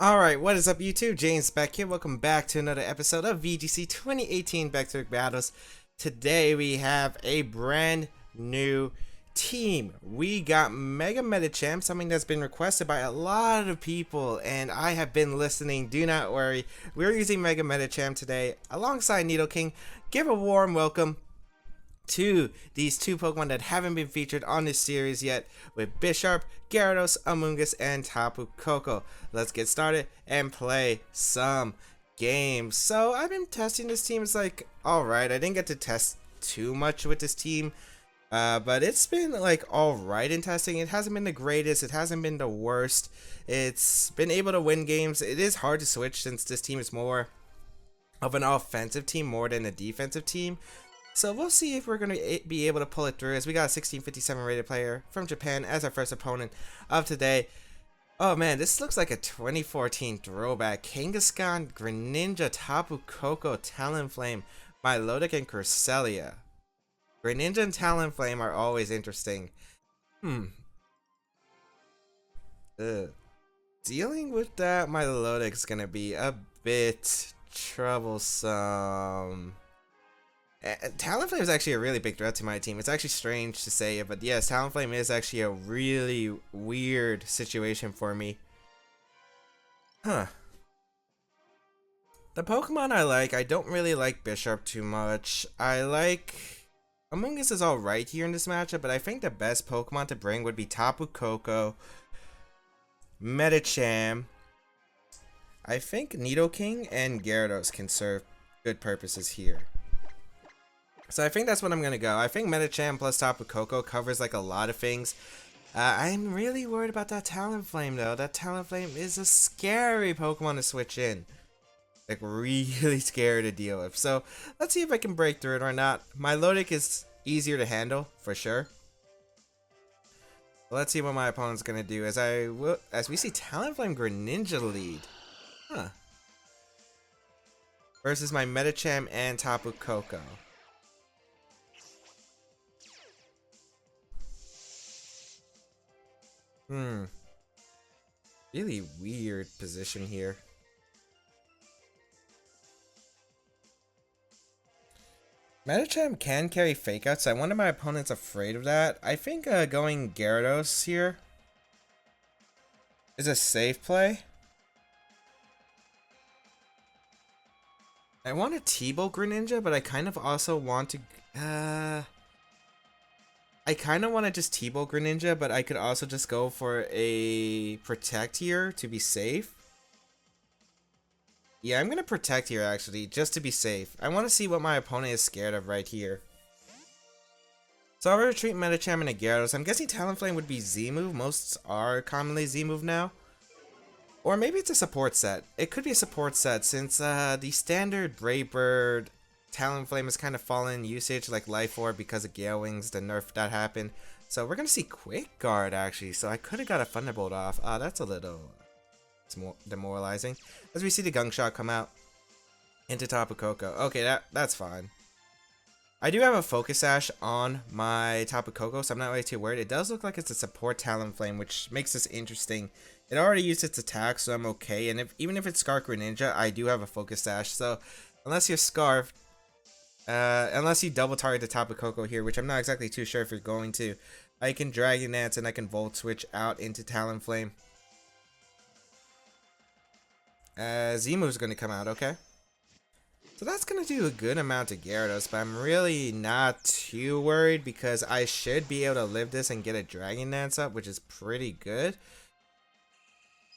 Alright, what is up YouTube? James Baek here. Welcome back to another episode of VGC 2018 Back Battles. Today we have a brand new team. We got Mega Medicham, something that's been requested by a lot of people, and I have been listening. Do not worry. We're using Mega Medicham today alongside Nidoking. Give a warm welcome to these two Pokemon that haven't been featured on this series yet, with Bisharp, Gyarados, Amoonguss, and Tapu Koko. Let's get started and play some games. So I've been testing this team. It's like, alright, I didn't get to test too much with this team, but it's been like alright in testing. It hasn't been the greatest, it hasn't been the worst. It's been able to win games. It is hard to switch since this team is more of an offensive team more than a defensive team. So we'll see if we're going to be able to pull it through, as we got a 1657 rated player from Japan as our first opponent of today. Oh man, this looks like a 2014 throwback. Kangaskhan, Greninja, Tapu Koko, Talonflame, Milotic, and Cresselia. Greninja and Talonflame are always interesting. Dealing with that Milotic is going to be a bit troublesome. Talonflame is actually a really big threat to my team. It's actually strange to say it, but yes, Talonflame is actually a really weird situation for me. Huh. The Pokemon I don't really like Bisharp too much. I like... Amoonguss is alright here in this matchup, but I think the best Pokemon to bring would be Tapu Koko, Medicham. I think Nidoking and Gyarados can serve good purposes here. So I think that's what I'm gonna go. I think Medicham plus Tapu Koko covers like a lot of things. I'm really worried about that Talonflame though. That Talonflame is a scary Pokemon to switch in. Like really scary to deal with. So let's see if I can break through it or not. Milotic is easier to handle for sure. Let's see what my opponent's gonna do as we see Talonflame Greninja lead. Huh. Versus my Medicham and Tapu Koko. Really weird position here. Medicham can carry fake outs. I wonder my opponent's afraid of that. I think going Gyarados here is a safe play. I want to T-Bolt Greninja, but I kind of also want to... I kind of want to just T-Bolt Greninja, but I could also just go for a Protect here to be safe. Yeah, I'm going to Protect here, actually, just to be safe. I want to see what my opponent is scared of right here. So I'll retreat Medicham and a Gyarados. I'm guessing Talonflame would be Z-move. Most are commonly Z-move now. Or maybe it's a support set. It could be a support set since the standard Brave Bird Talonflame has kind of fallen in usage, like Life Orb, because of Gale Wings, the nerf that happened. So we're going to see Quick Guard, actually. So I could have got a Thunderbolt off. That's a little demoralizing. As we see the Gunk Shot come out into Tapu Koko. Okay, that's fine. I do have a Focus Sash on my Tapu Koko, so I'm not really too worried. It does look like it's a support Talonflame, which makes this interesting. It already used its attack, so I'm okay. And even if it's Scarf Greninja, I do have a Focus Sash. So unless you're Scarfed, unless you double target the Tapu Koko here, which I'm not exactly too sure if you're going to, I can Dragon Dance and I can Volt Switch out into Talonflame. Z-Move's going to come out, okay. So that's going to do a good amount to Gyarados, but I'm really not too worried because I should be able to live this and get a Dragon Dance up, which is pretty good.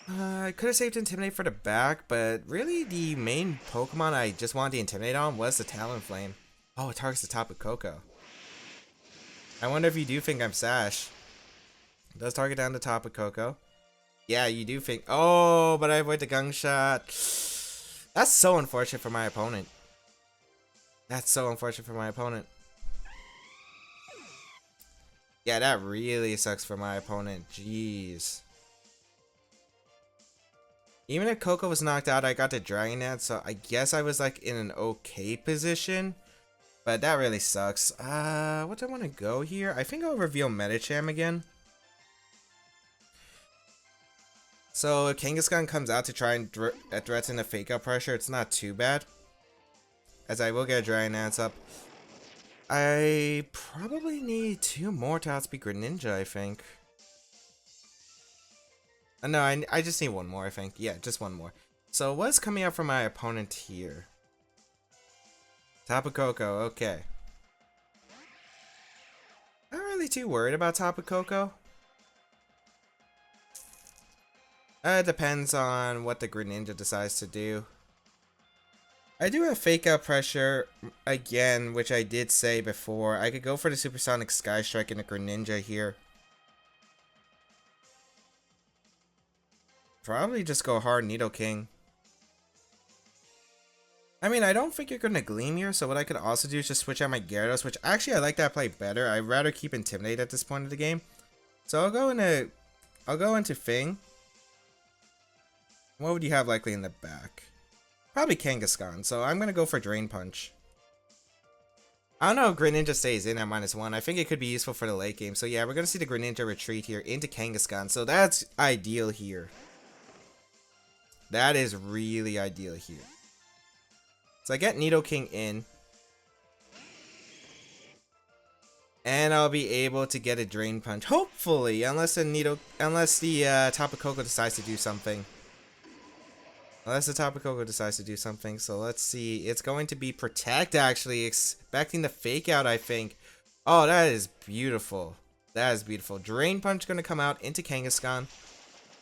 I could have saved Intimidate for the back, but really the main Pokemon I just wanted to Intimidate on was the Talonflame. Oh, it targets the Tapu Koko. I wonder if you do think I'm Sash. It does target down the Tapu Koko. Yeah, you do think... Oh, but I avoid the Gunk Shot. That's so unfortunate for my opponent. That's so unfortunate for my opponent. Yeah, that really sucks for my opponent. Jeez. Even if Koko was knocked out, I got the Dragon Dance, so I guess I was like in an okay position. But that really sucks. What do I want to go here? I think I'll reveal Medicham again. So if Kangaskhan comes out to try and threaten the fake out pressure, it's not too bad. As I will get a Dragon Dance up. I probably need 2 more to outspeed Greninja, I think. No, I just need 1 more, I think. Yeah, just 1 more. So what's coming out from my opponent here? Tapu Koko, okay. Not really too worried about Tapu Koko. It depends on what the Greninja decides to do. I do have fake out pressure again, which I did say before. I could go for the Supersonic Sky Strike and a Greninja here. Probably just go hard Nidoking. I mean, I don't think you're gonna Gleam here, so what I could also do is just switch out my Gyarados, which actually I like that play better. I'd rather keep Intimidate at this point of the game. So I'll go into Fing. What would you have likely in the back? Probably Kangaskhan, so I'm gonna go for Drain Punch. I don't know if Greninja stays in at -1. I think it could be useful for the late game. So yeah, we're gonna see the Greninja retreat here into Kangaskhan. So that's ideal here. That is really ideal here. So I get Nidoking in. And I'll be able to get a Drain Punch. Hopefully, unless the Tapu Koko decides to do something. Unless the Tapu Koko decides to do something. So let's see. It's going to be Protect, actually. Expecting the fake out, I think. Oh, that is beautiful. That is beautiful. Drain Punch going to come out into Kangaskhan.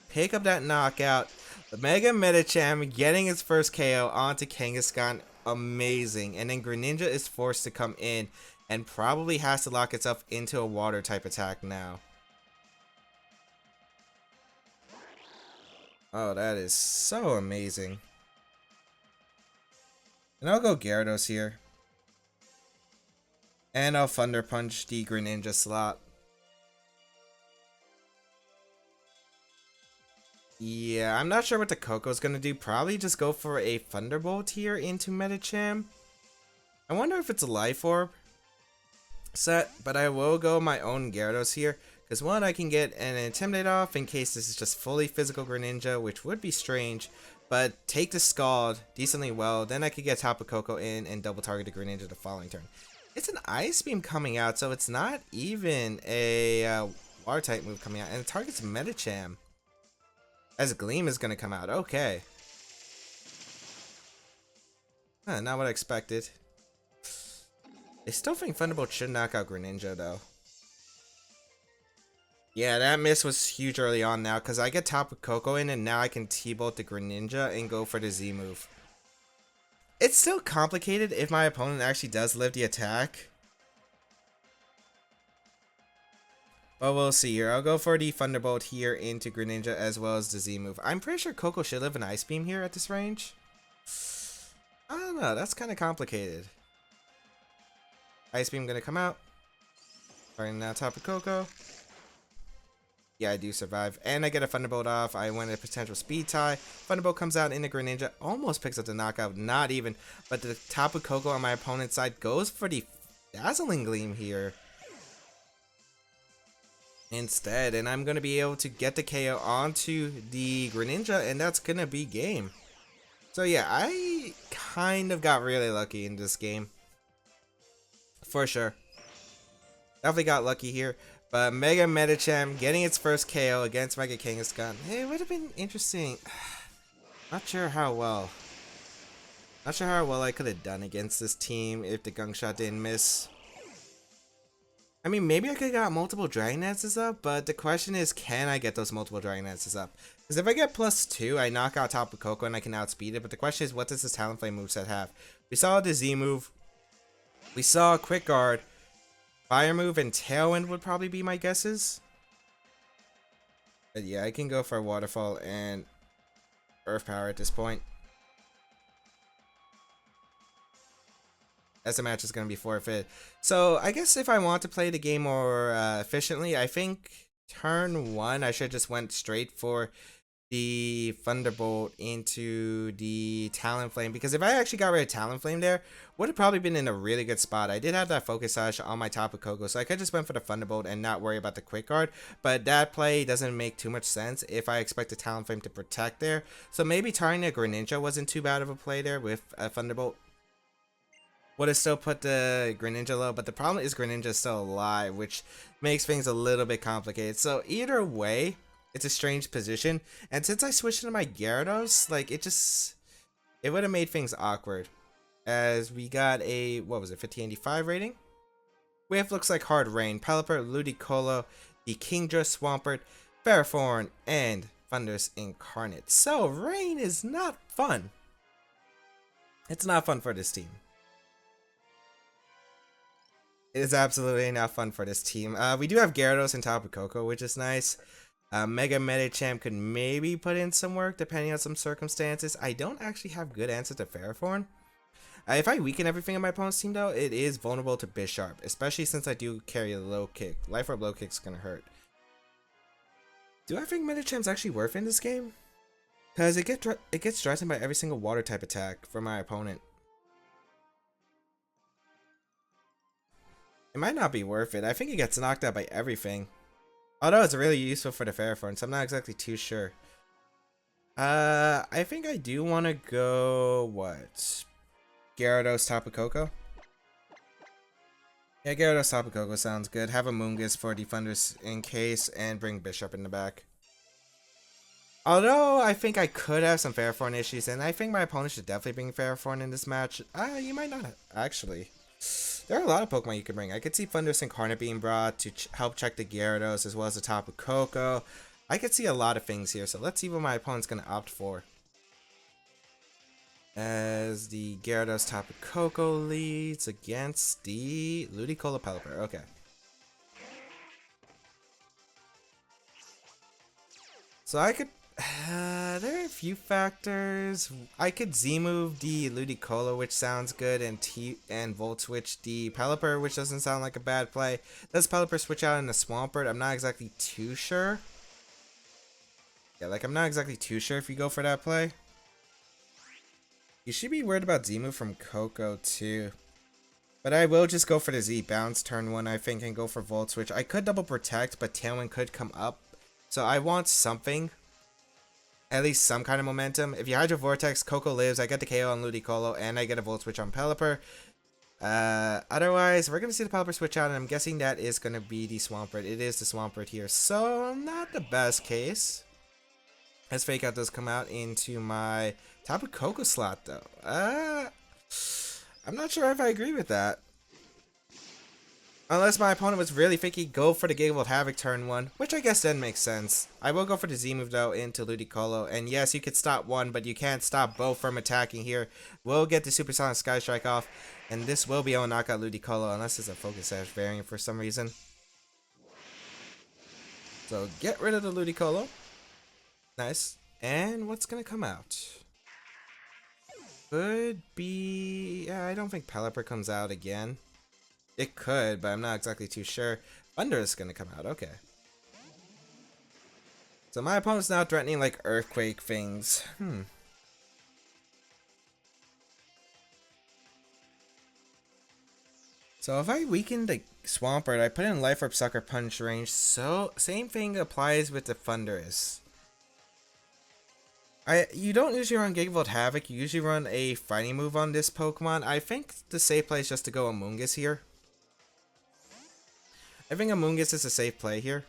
Pick up that knockout. The Mega Medicham getting its first KO onto Kangaskhan. Amazing. And then Greninja is forced to come in. And probably has to lock itself into a water type attack now. Oh, that is so amazing. And I'll go Gyarados here. And I'll Thunder Punch the Greninja slot. Yeah, I'm not sure what the Coco's gonna do. Probably just go for a Thunderbolt here into Medicham. I wonder if it's a Life Orb set, but I will go my own Gyarados here. Because one, I can get an Intimidate off in case this is just fully physical Greninja, which would be strange. But take the Scald decently well. Then I could get Tapu Koko in and double target the Greninja the following turn. It's an Ice Beam coming out, so it's not even a Water type move coming out. And it targets Medicham. As Gleam is going to come out. Okay. Not what I expected. I still think Thunderbolt should knock out Greninja, though. Yeah, that miss was huge early on now, because I get Tapu Koko in, and now I can T-Bolt the Greninja and go for the Z move. It's still complicated if my opponent actually does live the attack. But we'll see here. I'll go for the Thunderbolt here into Greninja as well as the Z move. I'm pretty sure Koko should live an Ice Beam here at this range. I don't know. That's kind of complicated. Ice Beam gonna come out. Starting now Tapu Koko. Yeah, I do survive. And I get a Thunderbolt off. I win a potential speed tie. Thunderbolt comes out into Greninja. Almost picks up the knockout. Not even. But the Tapu Koko on my opponent's side goes for the Dazzling Gleam here. Instead. And I'm going to be able to get the KO onto the Greninja. And that's going to be game. So yeah, I kind of got really lucky in this game. For sure. Definitely got lucky here. But Mega Medicham getting its first KO against Mega Kangaskhan. Hey, it would have been interesting. Not sure how well I could have done against this team if the Gunk Shot didn't miss. I mean, maybe I could have got multiple Dragon Dances up, but the question is, can I get those multiple Dragon Dances up? Because if I get +2, I knock out Tapu Koko and I can outspeed it. But the question is, what does this Talonflame moveset have? We saw the Z move. We saw Quick Guard. Fire move and Tailwind would probably be my guesses. But yeah, I can go for Waterfall and Earth Power at this point. As the match is going to be forfeit. So I guess if I want to play the game more efficiently, I think turn 1 I should just went straight for the Thunderbolt into the Talonflame, because if I actually got rid of Talonflame there, would have probably been in a really good spot. I did have that Focus Sash on my Tapu Koko, so I could just went for the Thunderbolt and not worry about the Quick Guard, but that play doesn't make too much sense if I expect the Talonflame to protect there. So maybe targeting a Greninja wasn't too bad of a play there with a Thunderbolt. Would have still put the Greninja low, but the problem is Greninja is still alive, which makes things a little bit complicated. So either way, it's a strange position. And since I switched into my Gyarados, like it would have made things awkward. As we got a, what was it, 1585 rating? With looks like Hard Rain, Pelipper, Ludicolo, the Kingdra, Swampert, Ferrothorn, and Thundurus Incarnate. So Rain is not fun. It's not fun for this team. It is absolutely not fun for this team. We do have Gyarados and Tapu Koko, which is nice. Mega Medicham could maybe put in some work depending on some circumstances. I don't actually have good answers to Ferrothorn. If I weaken everything in my opponent's team though, it is vulnerable to Bisharp, especially since I do carry a low kick. Life Orb low kick's gonna hurt. Do I think Medicham's actually worth in this game? Because it gets threatened by every single water type attack from my opponent. It might not be worth it. I think it gets knocked out by everything. Although it's really useful for the Ferrothorn, so I'm not exactly too sure. I think I do want to go, what? Gyarados, Tapu Koko? Yeah, Gyarados, Tapu Koko sounds good. Have a Moongus for Defenders in case, and bring Bisharp in the back. Although I think I could have some Ferrothorn issues, and I think my opponent should definitely bring Ferrothorn in this match. You might not, actually. There are a lot of Pokemon you can bring. I could see Thundurus Incarnate being brought to help check the Gyarados as well as the Tapu Koko. I could see a lot of things here, so let's see what my opponent's going to opt for. As the Gyarados Tapu Koko leads against the Ludicolo Pelipper. Okay. So I could... there are a few factors. I could Z-move the Ludicolo, which sounds good, and Volt Switch the Pelipper, which doesn't sound like a bad play. Does Pelipper switch out in the Swampert? I'm not exactly too sure. Yeah, like I'm not exactly too sure if you go for that play. You should be worried about Z-move from Koko too. But I will just go for the Z bounce turn 1, I think, and go for Volt Switch. I could double protect, but Tailwind could come up. So I want something. At least some kind of momentum. If you Hydro Vortex, Koko lives, I get the KO on Ludicolo, and I get a Volt Switch on Pelipper. Otherwise, we're going to see the Pelipper switch out, and I'm guessing that is going to be the Swampert. It is the Swampert here, so not the best case. As Fake Out does come out into my Tapu Koko slot, though. I'm not sure if I agree with that. Unless my opponent was really thinking go for the Gigavolt Havoc turn 1, which I guess then makes sense. I will go for the Z move though into Ludicolo, and yes, you could stop one, but you can't stop both from attacking here. We'll get the Supersonic Sky Strike off, and this will be able to knock out Ludicolo unless it's a Focus Sash variant for some reason. So get rid of the Ludicolo. Nice. And what's gonna come out? Could be... yeah, I don't think Pelipper comes out again. It could, but I'm not exactly too sure. Thunder is going to come out. Okay. So my opponent's now threatening like Earthquake things. So if I weaken the Swampert, I put in Life Orb Sucker Punch range. So same thing applies with the Thundurus. You don't usually run Gigavolt Havoc. You usually run a fighting move on this Pokemon. I think the safe play is just to go Amoonguss here. I think Amoonguss is a safe play here.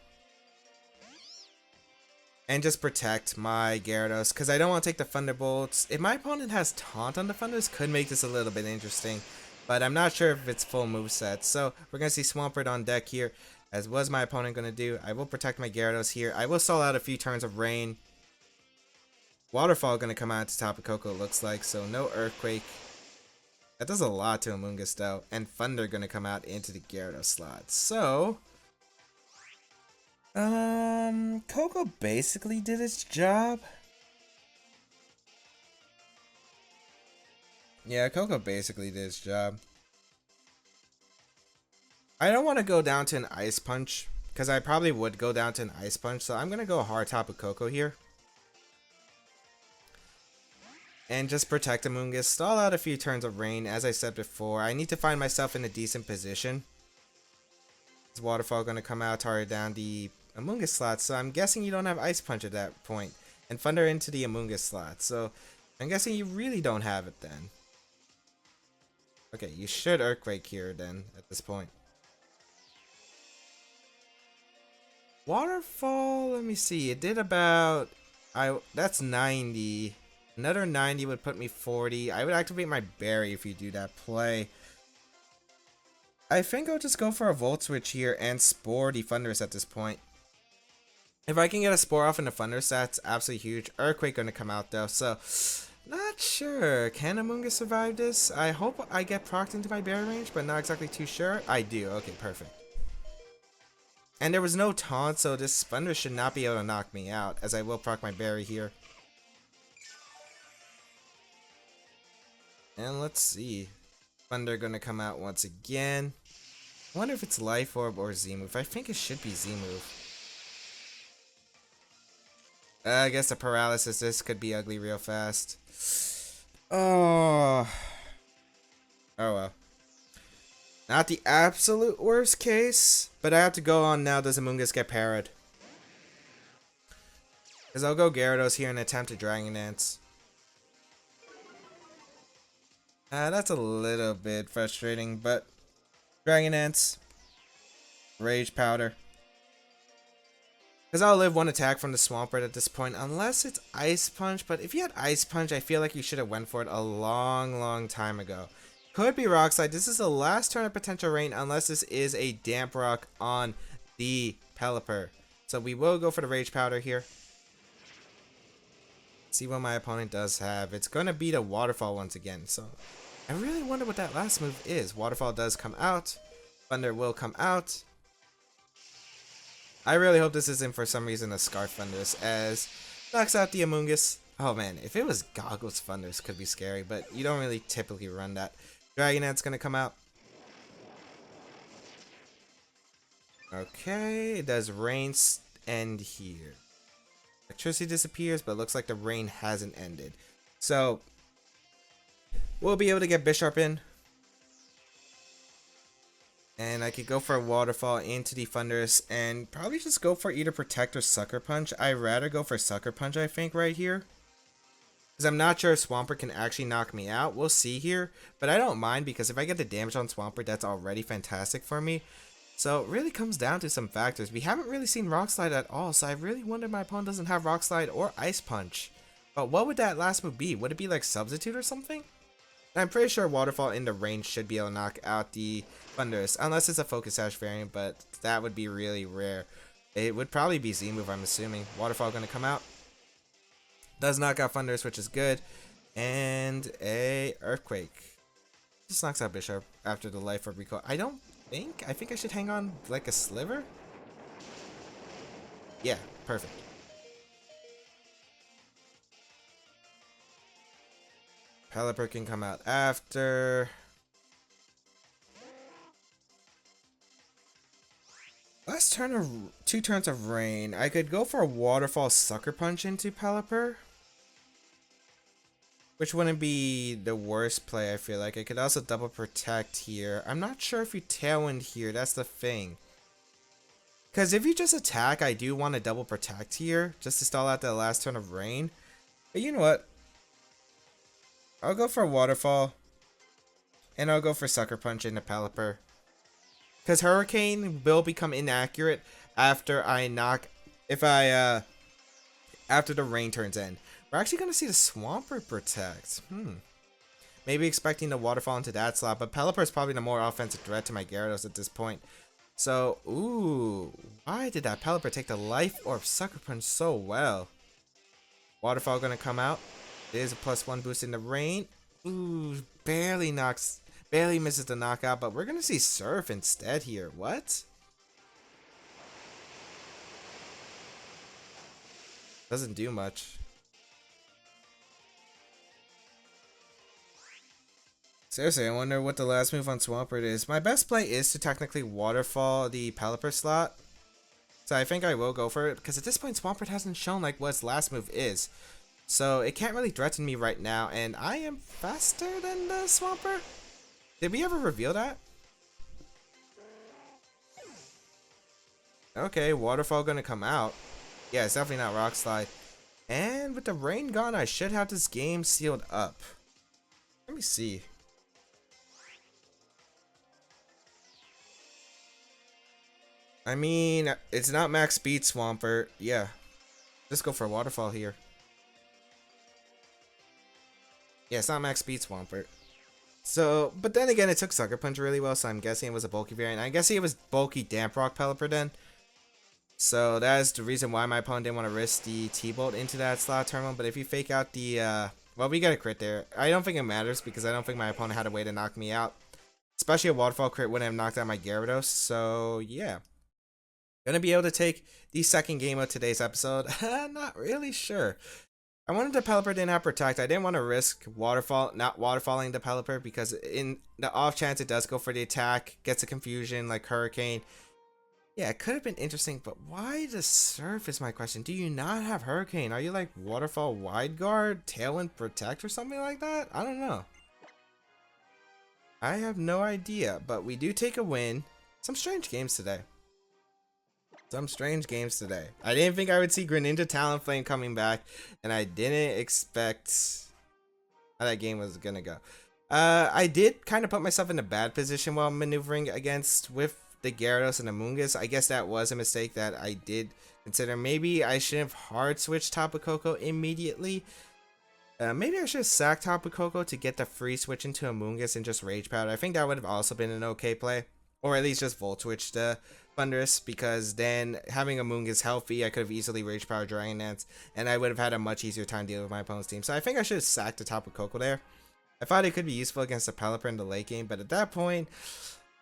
And just protect my Gyarados, because I don't want to take the Thunderbolts. If my opponent has Taunt on the Thunders, could make this a little bit interesting. But I'm not sure if it's full moveset. So we're going to see Swampert on deck here, as was my opponent going to do. I will protect my Gyarados here. I will stall out a few turns of Rain. Waterfall going to come out to Tapu Koko, it looks like, so no Earthquake. That does a lot to Amoonguss though, and Thunder going to come out into the Gyarados slot. So, Koko basically did its job. Yeah, Koko basically did its job. I don't want to go down to an Ice Punch, because I probably would go down to an Ice Punch, so I'm going to go hard Tapu Koko here. and just protect Amoonguss, stall out a few turns of rain. As I said before, I need to find myself in a decent position. Is Waterfall going to come out, target down the Amoonguss slot? So I'm guessing you don't have Ice Punch at that point, and Thunder into the Amoonguss slot. So I'm guessing you really don't have it then. Okay, you should Earthquake here then at this point. Waterfall, let me see. It did about that's 90. Another 90 would put me 40. I would activate my berry if you do that play. I think I'll just go for a Volt Switch here and Spore the Thunderous at this point. If I can get a Spore off in the Thunderous, that's absolutely huge. Earthquake gonna come out though, so not sure. Can Amoonguss survive this? I hope I get procced into my berry range, but not exactly too sure. I do. Okay, perfect. And there was no taunt, so this Thunder should not be able to knock me out, as I will proc my berry here. And let's see. Thunder gonna come out once again. I wonder if it's Life Orb or Z-Move. I think it should be Z-Move. I guess the paralysis, this could be ugly real fast. Oh. Oh well. Not the absolute worst case, but I have to go on now. Does Amoonguss get parried? Because I'll go Gyarados here and attempt to Dragon Dance. That's a little bit frustrating, but Dragon Dance, Rage Powder. Because I'll live one attack from the Swampert at this point, unless it's Ice Punch. But if you had Ice Punch, I feel like you should have went for it a long time ago. Could be Rock Slide. This is the last turn of potential rain, unless this is a Damp Rock on the Pelipper. So we will go for the Rage Powder here. See what my opponent does have. It's going to beat a Waterfall once again. So I really wonder what that last move is. Waterfall does come out. Thunder will come out. I really hope this isn't for some reason a Scarf Thunderous, as knocks out the Amoonguss. Oh man, if it was Goggles Thunderous, could be scary, but you don't really typically run that. Dragonette's gonna come out. Okay, does rain end here? Electricity disappears, but it looks like the rain hasn't ended. So we'll be able to get Bisharp in. And I could go for a Waterfall into the Thunderous and probably just go for either Protect or Sucker Punch. I'd rather go for Sucker Punch, I think, right here. Because I'm not sure if Swampert can actually knock me out. We'll see here. But I don't mind, because if I get the damage on Swampert, that's already fantastic for me. So it really comes down to some factors. We haven't really seen Rock Slide at all, so I really wonder my opponent doesn't have Rock Slide or Ice Punch. But what would that last move be? Would it be like Substitute or something? And I'm pretty sure Waterfall in the range should be able to knock out the Thunderous, unless it's a Focus Sash variant, but that would be really rare. It would probably be Z-Move, I'm assuming. Waterfall going to come out. Does knock out Thunderous, which is good. And a Earthquake. Just knocks out Bisharp after the Life Orb recall. I think I should hang on like a Sliver? Yeah, perfect. Pelipper can come out after. Last turn of 2 turns of rain. I could go for a Waterfall Sucker Punch into Pelipper, which wouldn't be the worst play, I feel like. I could also double protect here. I'm not sure if you Tailwind here. That's the thing. Because if you just attack, I do want to double protect here, just to stall out the last turn of rain. But you know what? I'll go for a Waterfall, and I'll go for Sucker Punch into Pelipper. Because Hurricane will become inaccurate after I knock, after the rain turns in. We're actually going to see the Swampert protect. Maybe expecting the Waterfall into that slot, but Pelipper is probably the more offensive threat to my Gyarados at this point. So, ooh, why did that Pelipper take the Life Orb Sucker Punch so well? Waterfall going to come out. There's a +1 boost in the rain. Ooh, barely misses the knockout, but we're going to see Surf instead here. What? Doesn't do much. Seriously, I wonder what the last move on Swampert is. My best play is to technically Waterfall the Pelipper slot. So I think I will go for it, because at this point Swampert hasn't shown like what its last move is. So it can't really threaten me right now, and I am faster than the Swampert? Did we ever reveal that? Okay, Waterfall gonna come out. Yeah, it's definitely not Rock Slide. And with the rain gone, I should have this game sealed up. Let me see. I mean, it's not max speed Swampert. Yeah, let's go for a Waterfall here. Yeah, it's not max speed Swampert. So, but then again, it took Sucker Punch really well, so I'm guessing it was a bulky variant. I'm guessing it was bulky Damp Rock Pelipper then. So that is the reason why my opponent didn't want to risk the T-Bolt into that slot terminal. But if you fake out the, well, we got a crit there. I don't think it matters because I don't think my opponent had a way to knock me out. Especially a Waterfall crit wouldn't have knocked out my Gyarados. So, yeah. Gonna be able to take the second game of today's episode. Not really sure. I wanted the Pelipper didn't have Protect. I didn't want to risk not waterfalling the Pelipper because in the off chance it does go for the attack, gets a confusion like Hurricane. Yeah, it could have been interesting, but why the Surf is my question. Do you not have Hurricane? Are you like Waterfall Wide Guard, Tailwind Protect or something like that? I don't know. I have no idea, but we do take a win. Some strange games today. I didn't think I would see Greninja Talonflame coming back, and I didn't expect how that game was gonna go. I did kind of put myself in a bad position while maneuvering against with the Gyarados and the Amoonguss. I guess that was a mistake that I did consider. Maybe I should have hard switched Tapu Koko immediately. Maybe I should have sacked Tapu Koko to get the free switch into Amoonguss and just Rage Powder. I think that would have also been an okay play. Or at least just Volt Switch the Thundurus, because then having Amoonguss healthy, I could have easily Rage Power Dragon Dance, and I would have had a much easier time dealing with my opponent's team. So I think I should have sacked the Tapu Koko there. I thought it could be useful against the Pelipper in the late game, but at that point,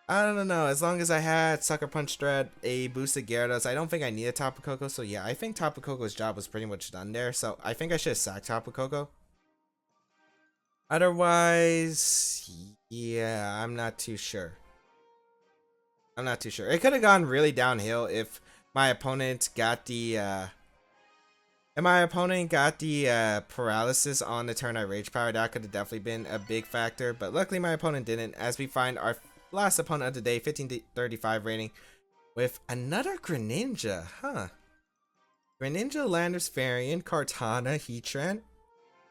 I don't know. As long as I had Sucker Punch Thread, a boosted Gyarados, I don't think I needed Tapu Koko. So yeah, I think Tapu Koko's job was pretty much done there. So I think I should have sacked Tapu Koko. Otherwise, yeah, I'm not too sure. It could have gone really downhill if my opponent got the paralysis on the turn I Rage Power. That could have definitely been a big factor, but luckily my opponent didn't, as we find our last opponent of the day, 1535 rating, with another Greninja, Greninja, Landorus variant, Kartana, Heatran,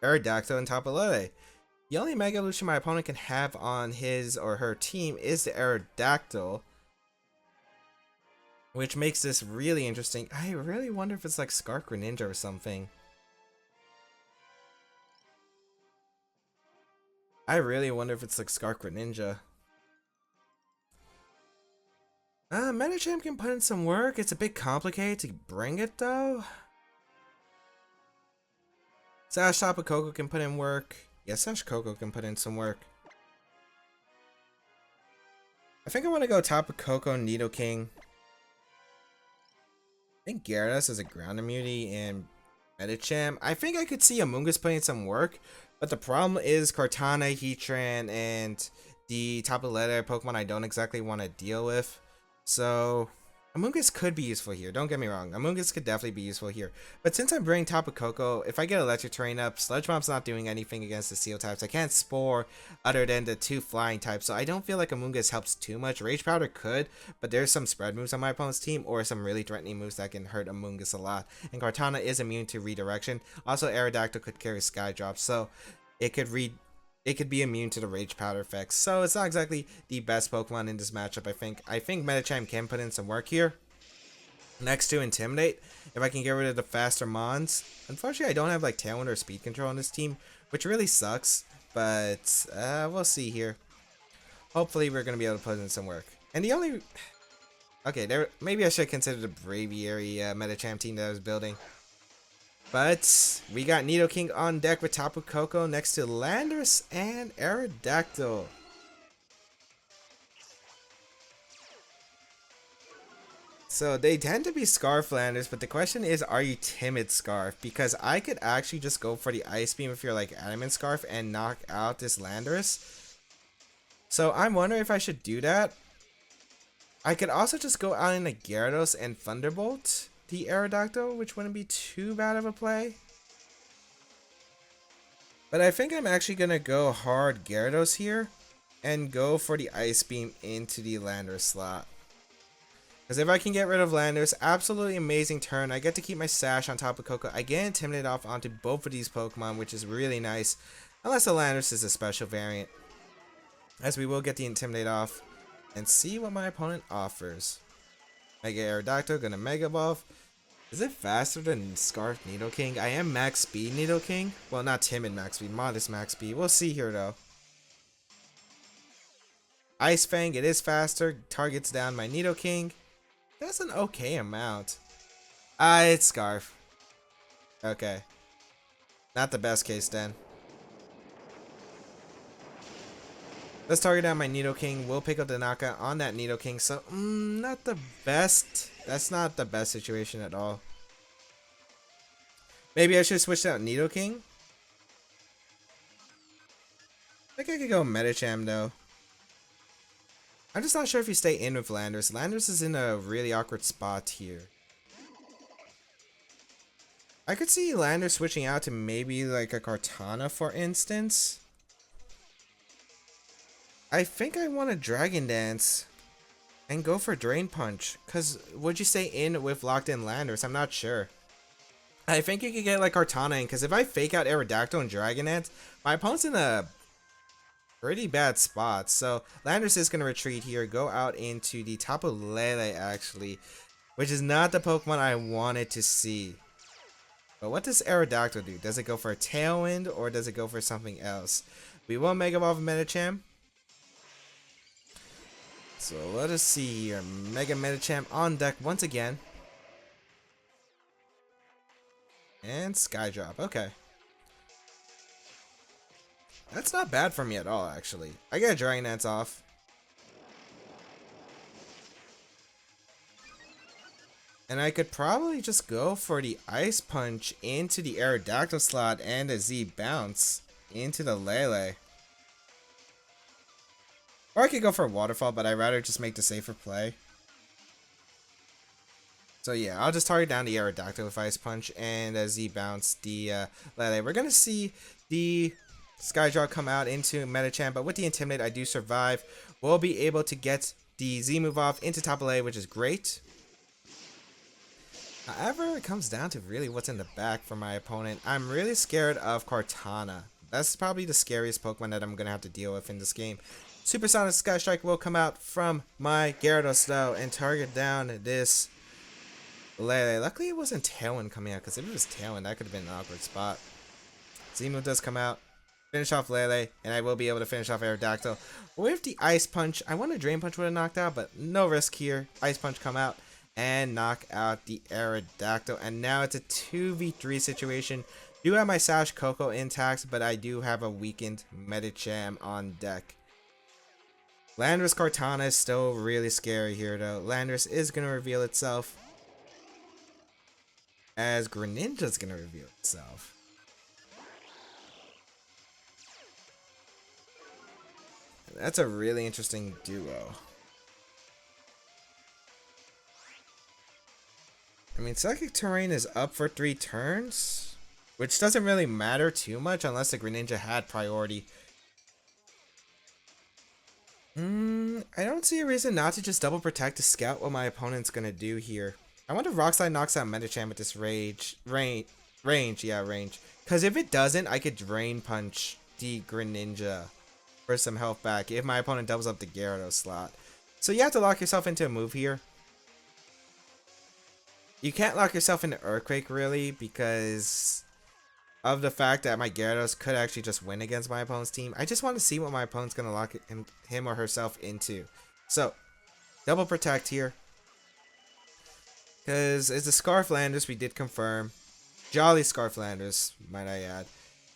Aerodactyl, and Tapu Lele. The only Mega Evolution my opponent can have on his or her team is the Aerodactyl, which makes this really interesting. I really wonder if it's like Scarf Greninja or something. Medicham can put in some work. It's a bit complicated to bring it though. Sash Tapu Koko can put in work. Yeah, Sash Koko can put in some work. I think I want to go Tapu Koko, Nidoking. I think Gyarados is a ground immunity and Medicham. I think I could see Amoonguss putting some work, but the problem is Kartana, Heatran, and the Tapu Lele Pokemon I don't exactly want to deal with. So Amoonguss could be useful here. Don't get me wrong. Amoonguss could definitely be useful here. But since I'm bringing Tapu Koko, if I get Electric Terrain up, Sludge Bomb's not doing anything against the Steel types. I can't Spore other than the 2 flying types. So I don't feel like Amoonguss helps too much. Rage Powder could, but there's some spread moves on my opponent's team or some really threatening moves that can hurt Amoonguss a lot. And Kartana is immune to redirection. Also, Aerodactyl could carry Sky Drop, so it could be immune to the Rage Powder effects. So it's not exactly the best Pokemon in this matchup, I think Medicham can put in some work here. Next to Intimidate, if I can get rid of the faster Mons. Unfortunately, I don't have like Tailwind or Speed Control on this team, which really sucks. But we'll see here. Hopefully, we're going to be able to put in some work. And the only... Okay, maybe I should consider the Braviary Medicham team that I was building. But we got Nidoking on deck with Tapu Koko next to Landorus and Aerodactyl. So they tend to be Scarf Landers, but the question is, are you Timid Scarf? Because I could actually just go for the Ice Beam if you're like Adamant Scarf and knock out this Landorus. So I'm wondering if I should do that. I could also just go out in a Gyarados and Thunderbolt the Aerodactyl, which wouldn't be too bad of a play. But I think I'm actually going to go hard Gyarados here and go for the Ice Beam into the Landorus slot. Because if I can get rid of Landorus, absolutely amazing turn. I get to keep my Sash on top of Coco. I get Intimidated off onto both of these Pokemon, which is really nice. Unless the Landorus is a special variant. As we will get the Intimidate off and see what my opponent offers. Mega Aerodactyl, gonna Mega Evolve. Is it faster than Scarf Nidoking? I am max speed Nidoking. Well, not timid max speed, modest max speed. We'll see here though. Ice Fang, it is faster. Targets down my Nidoking. That's an okay amount. It's Scarf. Okay. Not the best case then. Let's target down my Nidoking. We'll pick up the knockout on that Nidoking. So, not the best. That's not the best situation at all. Maybe I should switch out Nidoking. I think I could go Medicham though. I'm just not sure if you stay in with Landorus. Landorus is in a really awkward spot here. I could see Landorus switching out to maybe like a Kartana, for instance. I think I want to Dragon Dance and go for Drain Punch. Because would you stay in with locked in Landorus? I'm not sure. I think you could get like Kartana in. Because if I fake out Aerodactyl and Dragon Dance, my opponent's in a pretty bad spot. So Landorus is going to retreat here. Go out into the Tapu Lele actually. Which is not the Pokemon I wanted to see. But what does Aerodactyl do? Does it go for a Tailwind or does it go for something else? We will Mega Evolve Medicham. So let us see here. Mega Medicham on deck once again. And Skydrop. Okay. That's not bad for me at all, actually. I get a Dragon Dance off. And I could probably just go for the Ice Punch into the Aerodactyl slot and a Z Bounce into the Lele. Or I could go for a Waterfall, but I'd rather just make the safer play. So yeah, I'll just target down the Aerodactyl with Ice Punch and a Z Bounce the Lele. We're going to see the Skydraw come out into Medicham, but with the Intimidate, I do survive. We'll be able to get the Z move off into Tapu Lele, which is great. However, it comes down to really what's in the back for my opponent. I'm really scared of Kartana. That's probably the scariest Pokemon that I'm going to have to deal with in this game. Supersonic Sky Strike will come out from my Gyarados though and target down this Lele. Luckily it wasn't Tailwind coming out, because if it was Tailwind that could have been an awkward spot. Z-Move does come out. Finish off Lele, and I will be able to finish off Aerodactyl. With the Ice Punch, I want a Drain Punch would have knocked out, but no risk here. Ice Punch come out and knock out the Aerodactyl. And now it's a 2v3 situation. Do have my Sash Coco intact, but I do have a weakened Medicham on deck. Landorus Kartana is still really scary here though. Landorus is going to reveal itself. As Greninja is going to reveal itself. That's a really interesting duo. I mean, Psychic Terrain is up for 3 turns, which doesn't really matter too much unless the Greninja had priority. I don't see a reason not to just double protect to scout what my opponent's gonna do here. I wonder if Rock Slide knocks out Medicham with this range. Because if it doesn't, I could Drain Punch the Greninja for some health back if my opponent doubles up the Gyarados slot. So you have to lock yourself into a move here. You can't lock yourself into Earthquake really because of the fact that my Gyarados could actually just win against my opponent's team. I just want to see what my opponent's going to lock him or herself into. So, double protect here. Because it's a Scarflanders, we did confirm. Jolly Scarflanders, might I add.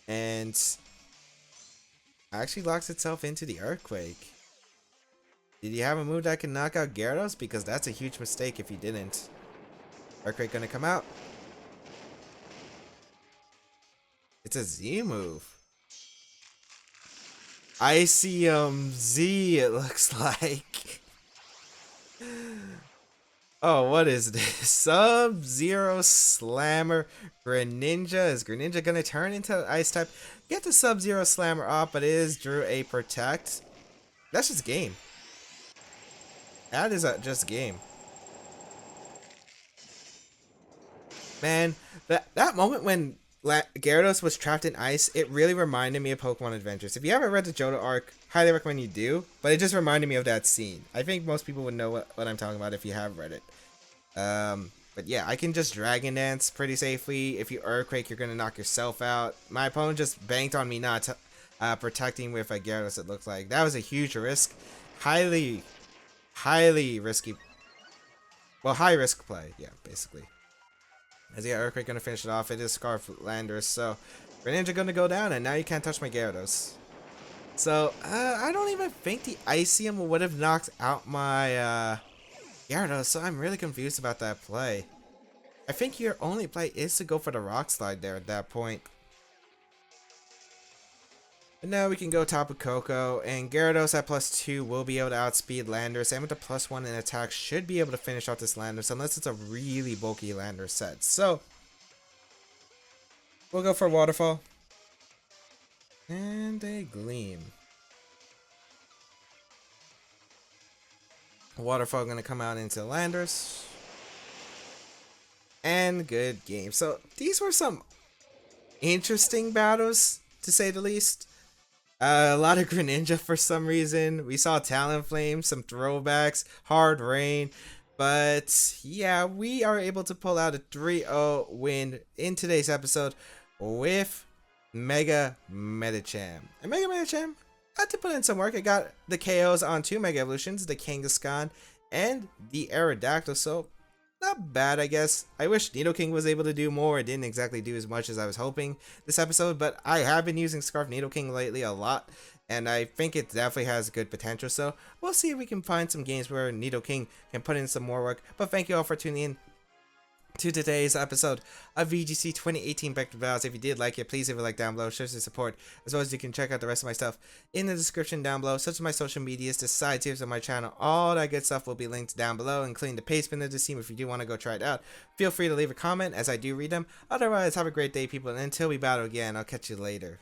And actually locks itself into the Earthquake. Did you have a move that can knock out Gyarados? Because that's a huge mistake if you didn't. Earthquake going to come out. It's a Z move. Icy Z, it looks like. Oh, what is this? Sub-Zero Slammer Greninja. Is Greninja gonna turn into Ice type? Get the Sub-Zero Slammer off, but it is Drew a Protect. That's just game. That is just game. Man, that moment when Gyarados was trapped in ice, it really reminded me of Pokemon Adventures. If you haven't read the Johto arc, highly recommend you do. But it just reminded me of that scene. I think most people would know what I'm talking about if you have read it. But yeah, I can just Dragon Dance pretty safely. If you Earthquake, you're gonna knock yourself out. My opponent just banked on me not protecting with a Gyarados. It looked like that was a huge risk, highly risky. Well, high risk play. Yeah, basically. As yeah, Earthquake gonna finish it off. It is Scarf Landers, so Greninja gonna go down, and now you can't touch my Gyarados. So I don't even think the Icium would have knocked out my Gyarados, so I'm really confused about that play. I think your only play is to go for the Rock Slide there at that point. But now we can go Tapu Koko, and Gyarados at +2 will be able to outspeed Landers, and with the +1 in attack should be able to finish off this Landers, unless it's a really bulky Landers set. So, we'll go for Waterfall. And a Gleam. Waterfall gonna come out into Landers. And good game. So, these were some interesting battles, to say the least. A lot of Greninja for some reason. We saw Talonflame, some throwbacks, Hard Rain. But yeah, we are able to pull out a 3-0 win in today's episode with Mega Medicham. And Mega Medicham had to put in some work. It got the KOs on 2 Mega Evolutions, the Kangaskhan and the Aerodactyl. So not bad, I guess. I wish Nidoking was able to do more. It didn't exactly do as much as I was hoping this episode, but I have been using Scarf Nidoking lately a lot, and I think it definitely has good potential. So we'll see if we can find some games where Nidoking can put in some more work. But thank you all for tuning in to today's episode of VGC 2018 Baek Battles. If you did like it, please leave a like down below, show some support, as well as you can check out the rest of my stuff in the description down below, such as my social medias, the side tiers of my channel. All that good stuff will be linked down below, including the page spinner to team. If you do want to go try it out, feel free to leave a comment, as I do read them. Otherwise, have a great day, people, and until we battle again, I'll catch you later.